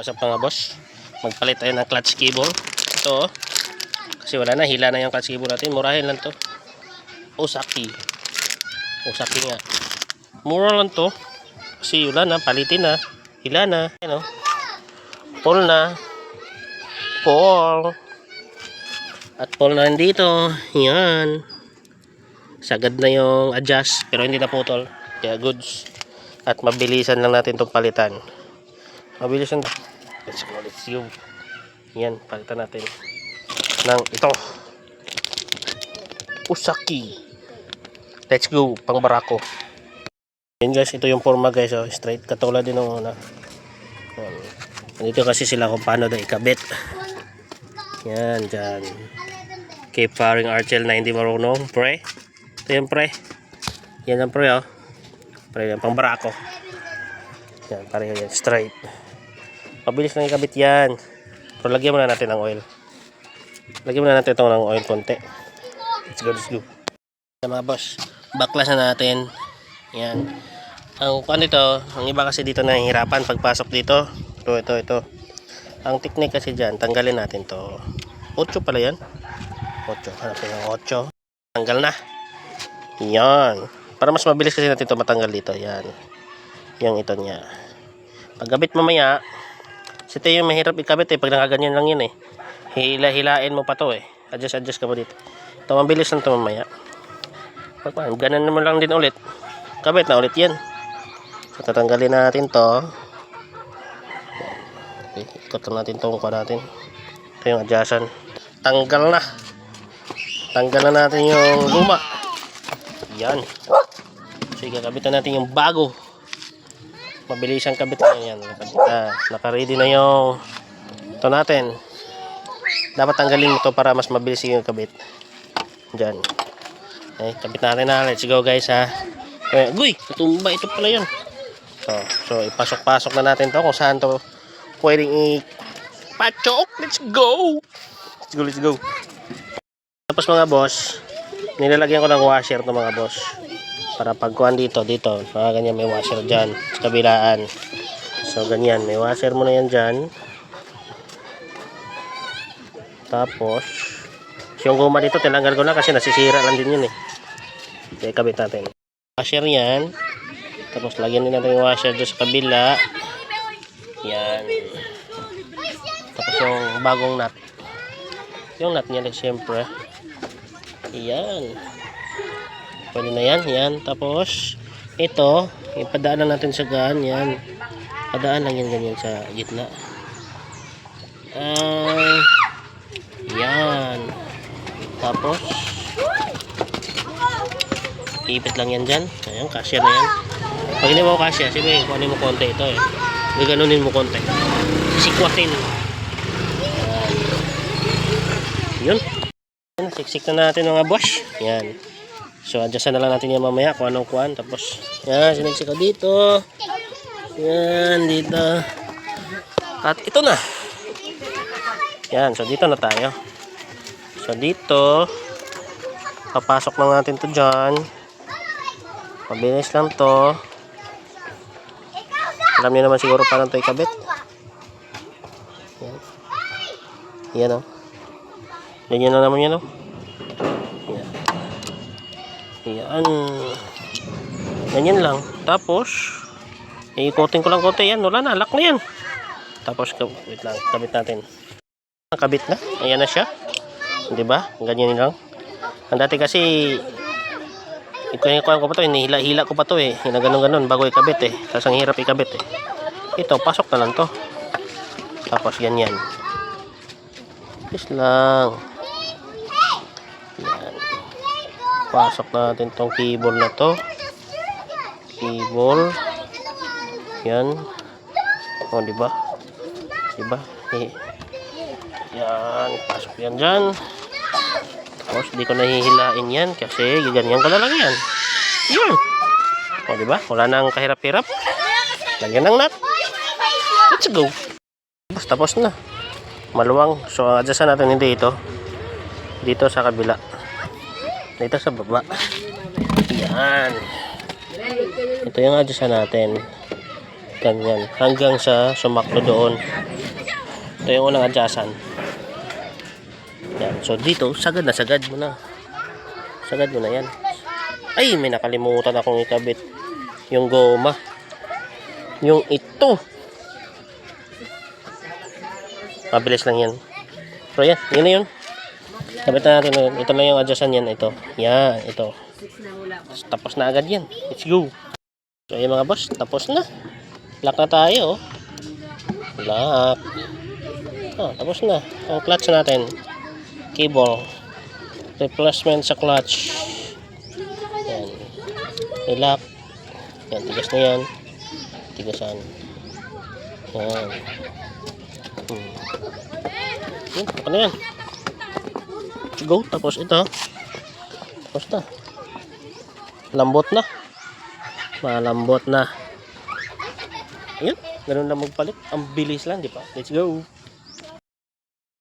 What's up mga boss? Magpalit tayo ng clutch cable. Ito, kasi wala na, hila na yung clutch cable natin. Murahin lang to. Osaki nga. Mura lang to. Kasi wala na, palitin na. Hila na, you know. Pull na. Pull. At pull na rin dito. Yan. Sagad na yung adjust, pero hindi na putol. Kaya goods. At mabilisan lang natin itong palitan. Mabilisan. Let's go. Yan, palitan natin ng ito. Osaki. Let's go, pang barako. Yan guys, ito yung forma guys. Oh, straight, katulad din ng una. Nandito kasi sila kung paano daw ikabit. Yan, dyan. Keep firing Archel na hindi marunong. Pre. Ito yung pre. Yan ang pre, oh. Pre yan, pang barako. Yan, pareho yan, straight. Mabilis lang ikabit yan. Pero lagyan muna natin ng oil. Lagyan muna natin ito ng oil konti. Let's go. Yan mga boss, backlash na natin. Yan. Ang ano ito, ang iba kasi dito nahihirapan pagpasok dito. Ito. Ang technique kasi dyan, tanggalin natin to. 8 pala yan. 8. Hanapin ng 8. Tanggal na. Yan. Para mas mabilis kasi natin ito matanggal dito. Yan. Yung ito niya. Pagkabit mamaya, ito yung mahirap ikabit pag nakaganyan lang yun hilain mo pa to adjust ka pa dito. Ito mabilis lang ito mamaya. Ganun naman lang din ulit. Kabit na ulit yan. So tatanggalin natin to. Okay, ikot lang natin itong kuha natin. Ito yung adjustan. Tanggal na natin yung luma. Yan. So ikakabitan natin yung bago. Mabilis ang kabitan yan. Naka-ready na yung ito natin. Dapat tanggalin mo ito para mas mabilis yung kabit. Diyan. Okay, kabit natin na. Let's go guys ha. Guy, tumba ito pala yun. So ipasok-pasok na natin to kung saan to pwedeng ipachok. Let's go. Tapos mga boss, nilalagyan ko ng washer to mga boss. Para pagkuhan dito, mga ganyan may washer dyan sa kabilaan. So ganyan, may washer mo na yan dyan. Tapos yung guma dito tinanggal ko na kasi nasisira lang din yun Kaya kabit natin washer yan. Tapos lagyan din natin yung washer doon sa kabila. Yan. Tapos yung bagong nut, yung nut niya siyempre. Yan. Pwede na yan. Tapos ito, ipadaan lang natin sa gaan. Yan. Padaan lang yan ganyan sa gitna. Yan. Tapos ipit lang yan dyan. Ayan, kasya na yan. Pag hindi mo kasya, sige, kunin mo konti ito gaganunin mo konti. Sisikwatin. Yun. Siksik na natin mga boss. Yan. So adjustan na lang natin yan mamaya kung anong kuhan. Tapos yan, siniksik ko dito. Yan, dito. At ito na. Yan, so dito na tayo. So dito papasok lang natin to dyan. Mabilis lang to. Alam niyo naman siguro paano to ikabit. Yan ganyan na naman yan Yan. Ganyan lang. Tapos ikutin ko lang konti yan. Wala na, lock na yan. Tapos wait lang, kabit natin. Nakabit na. Ayan na siya. Diba? Ganyan lang. Ang dati kasi ikuha ko pa to, hinihila ko pa to ganun bago ikabit Tapos ang hirap ikabit Ito, pasok na lang to. Tapos ganyan. Please lang. Yan. Pasok natin tong cable na to. Cable. Yan. Diba? Yan. Pasok yan dyan. Tapos di ko nahihilain yan kasi ganyan ka na lang yan. Yan. Diba? Wala nang kahirap-hirap. Lagyan ng nut. Let's go. Tapos na. Maluwang. So ang adjustan natin hindi ito. Dito sa kabila. Dito sa baba. Yan. Ito yung adjustan natin. Ganyan. Hanggang sa sumakto doon. Ito yung unang adjustan. Yan. So dito, sagad mo na. Sagad mo na yan. Ay, may nakalimutan akong ikabit. Yung goma. Yung ito. Mabilis lang yan. Pero yan, yun na yun. Kabit na natin yun. Ito lang yung adjustan yan. Ito. Yan, ito. Tapos na agad yan. Let's go. So yung mga boss, tapos na. Lock na tayo. Lock. Oh, tapos na. Ang clutch natin. Cable. Replacement sa clutch. Yan. I-lock. Yan, tigas na yan. Tigasan. Yan. Yan, tapos na yan. Let's go. Tapos ito. Tapos na. Lambot na. Malambot na. Ayun. Ganun lang magpalit. Ang bilis lang, di ba? Let's go.